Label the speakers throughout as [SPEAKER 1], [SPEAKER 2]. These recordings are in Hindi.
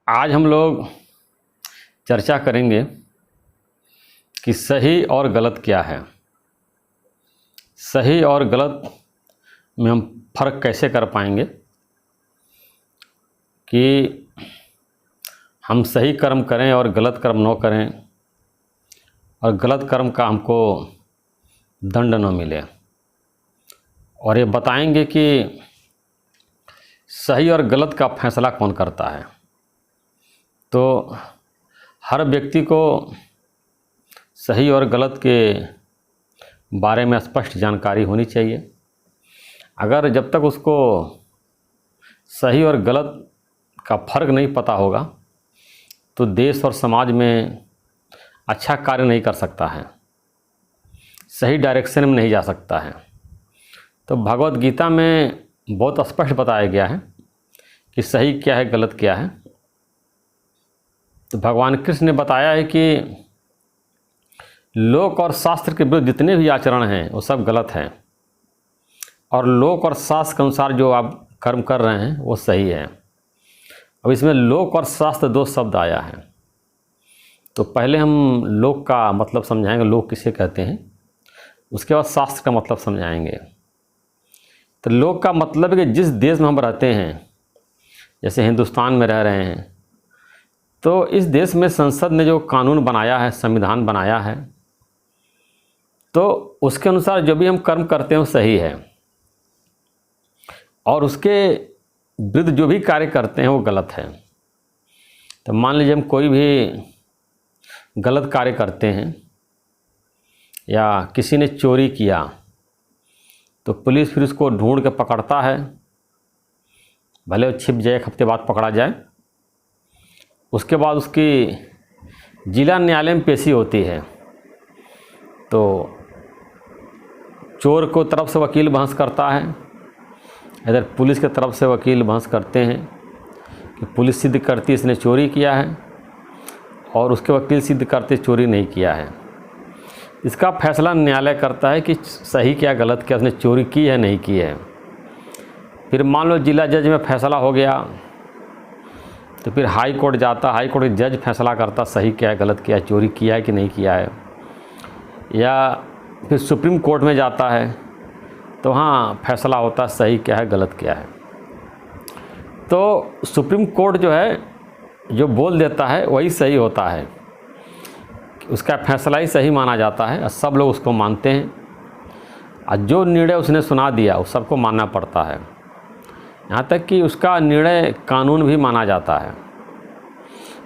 [SPEAKER 1] आज हम लोग चर्चा करेंगे कि सही और गलत क्या है। सही और गलत में हम फ़र्क कैसे कर पाएंगे कि हम सही कर्म करें और गलत कर्म न करें और गलत कर्म का हमको दंड न मिले। और ये बताएंगे कि सही और गलत का फैसला कौन करता है। तो हर व्यक्ति को सही और गलत के बारे में स्पष्ट जानकारी होनी चाहिए। अगर जब तक उसको सही और गलत का फ़र्क नहीं पता होगा तो देश और समाज में अच्छा कार्य नहीं कर सकता है, सही डायरेक्शन में नहीं जा सकता है। तो भगवत गीता में बहुत स्पष्ट बताया गया है कि सही क्या है, गलत क्या है। तो भगवान कृष्ण ने बताया है कि लोक और शास्त्र के विरुद्ध जितने भी आचरण हैं वो सब गलत हैं और लोक और शास्त्र के अनुसार जो आप कर्म कर रहे हैं वो सही है। अब इसमें लोक और शास्त्र दो शब्द आया है, तो पहले हम लोक का मतलब समझाएंगे, लोक किसे कहते हैं, उसके बाद शास्त्र का मतलब समझाएंगे। तो लोक का मतलब है कि जिस देश में हम रहते हैं, जैसे हिंदुस्तान में रह रहे हैं, तो इस देश में संसद ने जो कानून बनाया है, संविधान बनाया है, तो उसके अनुसार जो भी हम कर्म करते हैं वो सही है और उसके विरुद्ध जो भी कार्य करते हैं वो गलत है। तो मान लीजिए हम कोई भी गलत कार्य करते हैं या किसी ने चोरी किया तो पुलिस फिर उसको ढूंढ के पकड़ता है, भले वो छिप जाए, एक हफ्ते बाद पकड़ा जाए। उसके बाद उसकी जिला न्यायालय में पेशी होती है, तो चोर को तरफ से वकील बहस करता है, इधर पुलिस के तरफ से वकील बहस करते हैं कि पुलिस सिद्ध करती है इसने चोरी किया है और उसके वकील सिद्ध करते चोरी नहीं किया है। इसका फैसला न्यायालय करता है कि सही क्या गलत क्या, उसने चोरी की है नहीं की है। फिर मान लो जिला जज में फैसला हो गया तो फिर हाई कोर्ट जाता, हाई कोर्ट के जज फैसला करता सही क्या है, गलत क्या है, चोरी किया है कि नहीं किया है। या फिर सुप्रीम कोर्ट में जाता है तो हाँ फैसला होता है सही क्या है, गलत क्या है। तो सुप्रीम कोर्ट जो है जो बोल देता है वही सही होता है, उसका फैसला ही सही माना जाता है और सब लोग उसको मानते हैं। और जो निर्णय उसने सुना दिया वो सबको मानना पड़ता है, यहाँ तक कि उसका निर्णय कानून भी माना जाता है।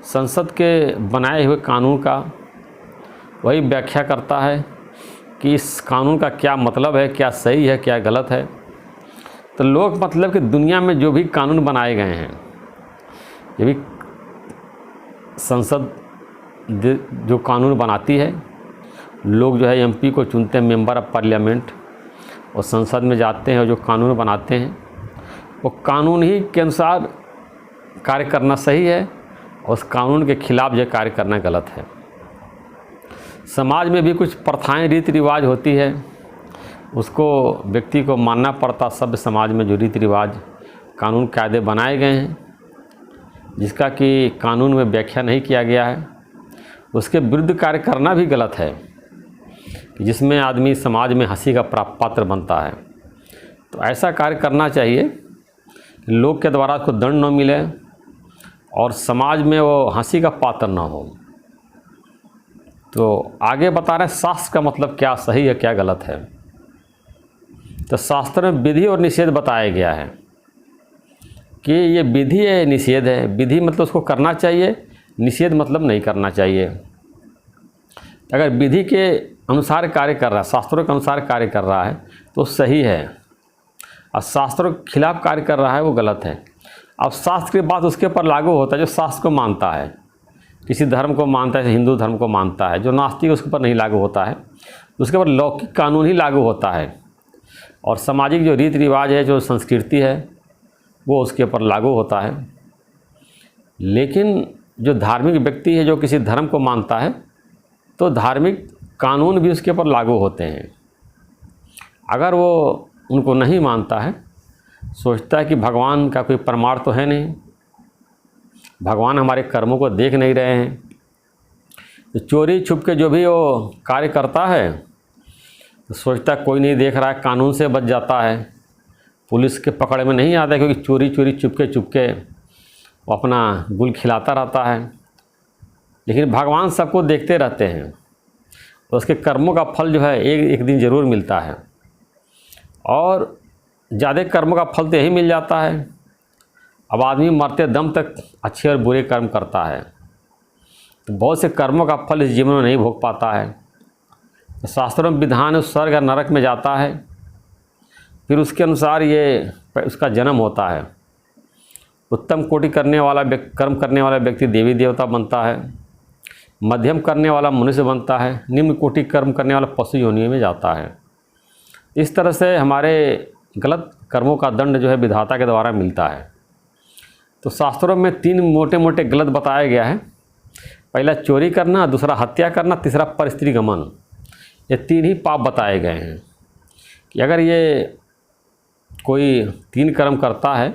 [SPEAKER 1] संसद के बनाए हुए कानून का वही व्याख्या करता है कि इस कानून का क्या मतलब है, क्या सही है, क्या गलत है। तो लोग मतलब कि दुनिया में जो भी कानून बनाए गए हैं, ये भी संसद जो कानून बनाती है, लोग जो है एमपी को चुनते हैं, मेंबर ऑफ पार्लियामेंट, और संसद में जाते हैं और जो कानून बनाते हैं वो कानून ही के अनुसार कार्य करना सही है और उस कानून के खिलाफ जो कार्य करना गलत है। समाज में भी कुछ प्रथाएं, रीति रिवाज होती है, उसको व्यक्ति को मानना पड़ता। सभ्य समाज में जो रीति रिवाज, कानून कायदे बनाए गए हैं जिसका कि कानून में व्याख्या नहीं किया गया है, उसके विरुद्ध कार्य करना भी गलत है, जिसमें आदमी समाज में हंसी का पात्र बनता है। तो ऐसा कार्य करना चाहिए लोग के द्वारा उसको दंड न मिले और समाज में वो हंसी का पात्र न हो। तो आगे बता रहे हैं शास्त्र का मतलब क्या सही है, क्या गलत है। तो शास्त्र में विधि और निषेध बताया गया है कि ये विधि है, निषेध है। विधि मतलब उसको करना चाहिए, निषेध मतलब नहीं करना चाहिए। अगर विधि के अनुसार कार्य कर रहा है, शास्त्रों के अनुसार कार्य कर रहा है तो सही है, और शास्त्रों के खिलाफ कार्य कर रहा है वो गलत है। अब शास्त्र की बात उसके ऊपर लागू होता है जो शास्त्र को मानता है, किसी धर्म को मानता है, हिंदू धर्म को मानता है। जो नास्तिक उसके ऊपर नहीं लागू होता है, उसके ऊपर लौकिक कानून ही लागू होता है और सामाजिक जो रीति रिवाज है, जो संस्कृति है, वो उसके ऊपर लागू होता है। लेकिन जो धार्मिक व्यक्ति है, जो किसी धर्म को मानता है, तो धार्मिक कानून भी उसके ऊपर लागू होते हैं। अगर वो उनको नहीं मानता है, सोचता है कि भगवान का कोई प्रमाण तो है नहीं, भगवान हमारे कर्मों को देख नहीं रहे हैं। तो चोरी छुप के जो भी वो कार्य करता है तो सोचता कोई नहीं देख रहा है, कानून से बच जाता है, पुलिस के पकड़ में नहीं आता है, क्योंकि चोरी चुपके वो अपना गुल खिलाता रहता है। लेकिन भगवान सबको देखते रहते हैं, तो उसके कर्मों का फल जो है एक दिन ज़रूर मिलता है, और ज़्यादा कर्मों का फल तो यही मिल जाता है। अब आदमी मरते दम तक अच्छे और बुरे कर्म करता है, तो बहुत से कर्मों का फल इस जीवन में नहीं भोग पाता है। तो शास्त्रों में विधान है, स्वर्ग या नरक में जाता है, फिर उसके अनुसार ये उसका जन्म होता है। उत्तम कोटि कर्म करने वाला व्यक्ति देवी देवता बनता है, मध्यम करने वाला मनुष्य बनता है, निम्न कोटि कर्म करने वाला पशु योनि में जाता है। इस तरह से हमारे गलत कर्मों का दंड जो है विधाता के द्वारा मिलता है। तो शास्त्रों में 3 मोटे मोटे गलत बताया गया है। पहला चोरी करना, दूसरा हत्या करना, तीसरा परस्त्री गमन। ये 3 ही पाप बताए गए हैं कि अगर ये कोई 3 कर्म करता है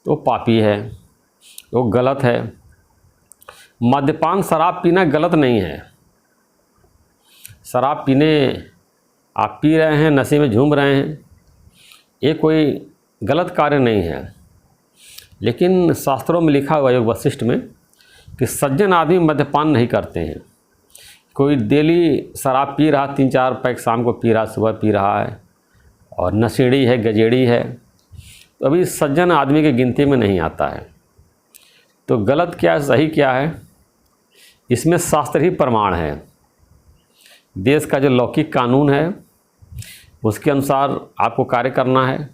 [SPEAKER 1] तो पापी है, वो गलत है। मद्यपान शराब पीना गलत नहीं है। शराब पीने आप पी रहे हैं, नशे में झूम रहे हैं, ये कोई गलत कार्य नहीं है। लेकिन शास्त्रों में लिखा हुआ योग वशिष्ठ में कि सज्जन आदमी मद्यपान नहीं करते हैं। कोई डेली शराब पी रहा, 3-4 पैक शाम को पी रहा, सुबह पी रहा है, और नशेड़ी है, गजेड़ी है, तो अभी सज्जन आदमी की गिनती में नहीं आता है। तो गलत क्या है, सही क्या है, इसमें शास्त्र ही प्रमाण है। देश का जो लौकिक कानून है उसके अनुसार आपको कार्य करना है,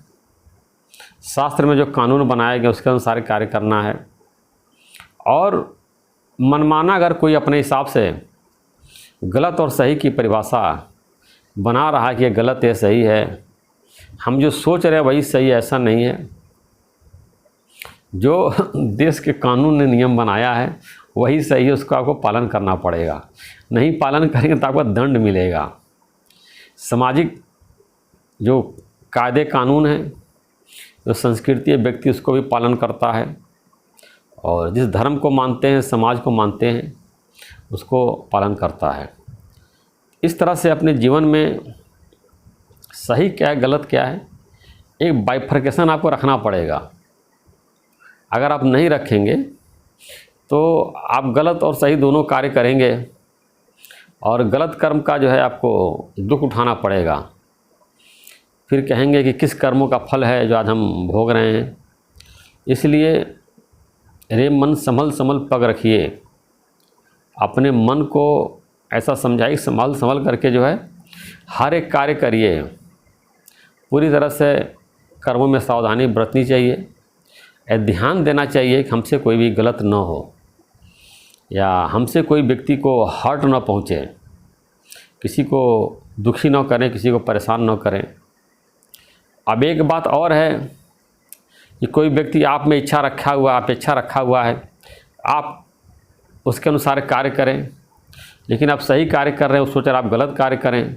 [SPEAKER 1] शास्त्र में जो कानून बनाए गए उसके अनुसार कार्य करना है। और मनमाना अगर कोई अपने हिसाब से गलत और सही की परिभाषा बना रहा है कि ये गलत है, सही है, हम जो सोच रहे हैं वही सही है, ऐसा नहीं है। जो देश के कानून ने नियम बनाया है वही सही है, उसका आपको पालन करना पड़ेगा। नहीं पालन करेंगे तो आपको दंड मिलेगा। सामाजिक जो कायदे कानून हैं, जो संस्कृति है, व्यक्ति उसको भी पालन करता है, और जिस धर्म को मानते हैं, समाज को मानते हैं, उसको पालन करता है। इस तरह से अपने जीवन में सही क्या है, गलत क्या है, एक बाइफर्केशन आपको रखना पड़ेगा। अगर आप नहीं रखेंगे तो आप गलत और सही दोनों कार्य करेंगे, और गलत कर्म का जो है आपको दुख उठाना पड़ेगा। फिर कहेंगे कि किस कर्मों का फल है जो आज हम भोग रहे हैं। इसलिए रे मन संभल पग रखिए। अपने मन को ऐसा समझाइए, संभल करके जो है हर एक कार्य करिए। पूरी तरह से कर्मों में सावधानी बरतनी चाहिए, ध्यान देना चाहिए कि हमसे कोई भी गलत न हो, या हमसे कोई व्यक्ति को हर्ट न पहुँचे, किसी को दुखी न करें, किसी को परेशान न करें। अब एक बात और है कि कोई व्यक्ति आप में इच्छा रखा हुआ, अपेक्षा रखा हुआ है, आप उसके अनुसार कार्य करें, लेकिन आप सही कार्य कर रहे हैं, वो सोच रहे आप गलत कार्य करें।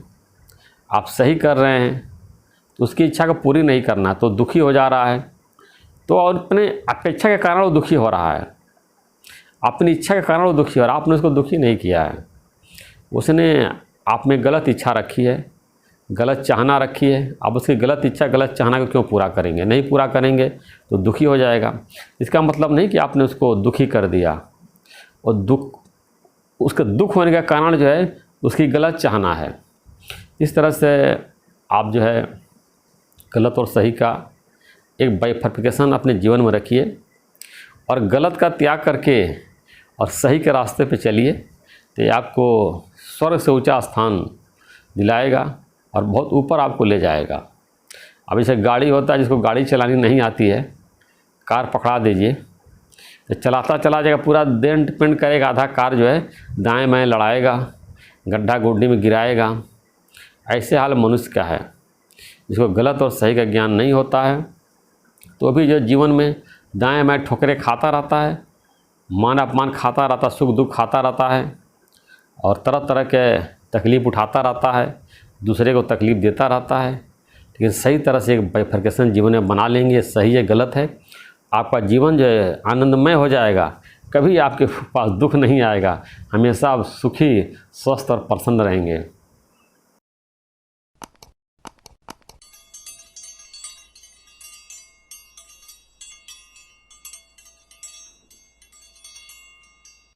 [SPEAKER 1] आप सही कर रहे हैं तो उसकी इच्छा को पूरी नहीं करना, तो दुखी हो जा रहा है, तो और अपने अपेक्षा के कारण वो दुखी हो रहा है, अपनी इच्छा के कारण वो दुखी हो रहा है। आपने उसको दुखी नहीं किया है, उसने आप में गलत इच्छा रखी है, गलत चाहना रखी है। अब उसकी गलत इच्छा, गलत चाहना को क्यों पूरा करेंगे? नहीं पूरा करेंगे तो दुखी हो जाएगा। इसका मतलब नहीं कि आपने उसको दुखी कर दिया, और उसके दुख होने का कारण जो है उसकी गलत चाहना है। इस तरह से आप जो है गलत और सही का एक बाइफर्केशन अपने जीवन में रखिए, और गलत का त्याग करके और सही के रास्ते पे चलिए, तो ये आपको स्वर्ग से ऊंचा स्थान दिलाएगा और बहुत ऊपर आपको ले जाएगा। अब जैसे गाड़ी होता है, जिसको गाड़ी चलानी नहीं आती है, कार पकड़ा दीजिए तो चलाता चला जाएगा, पूरा दिन डिपेंड करेगा। आधा कार जो है दाएं बाएं लड़ाएगा, गड्ढा गुड्ढी में गिराएगा। ऐसे हाल मनुष्य का है, जिसको गलत और सही का ज्ञान नहीं होता है, तो भी जो जीवन में दाएं बाएं ठोकरें खाता रहता है, मान अपमान खाता रहता, सुख दुख खाता रहता है, और तरह तरह के तकलीफ़ उठाता रहता है, दूसरे को तकलीफ़ देता रहता है। लेकिन सही तरह से एक बाइफर्केशन जीवन में बना लेंगे, सही है गलत है, आपका जीवन जो है आनंदमय हो जाएगा। कभी आपके पास दुख नहीं आएगा, हमेशा आप सुखी, स्वस्थ और प्रसन्न रहेंगे।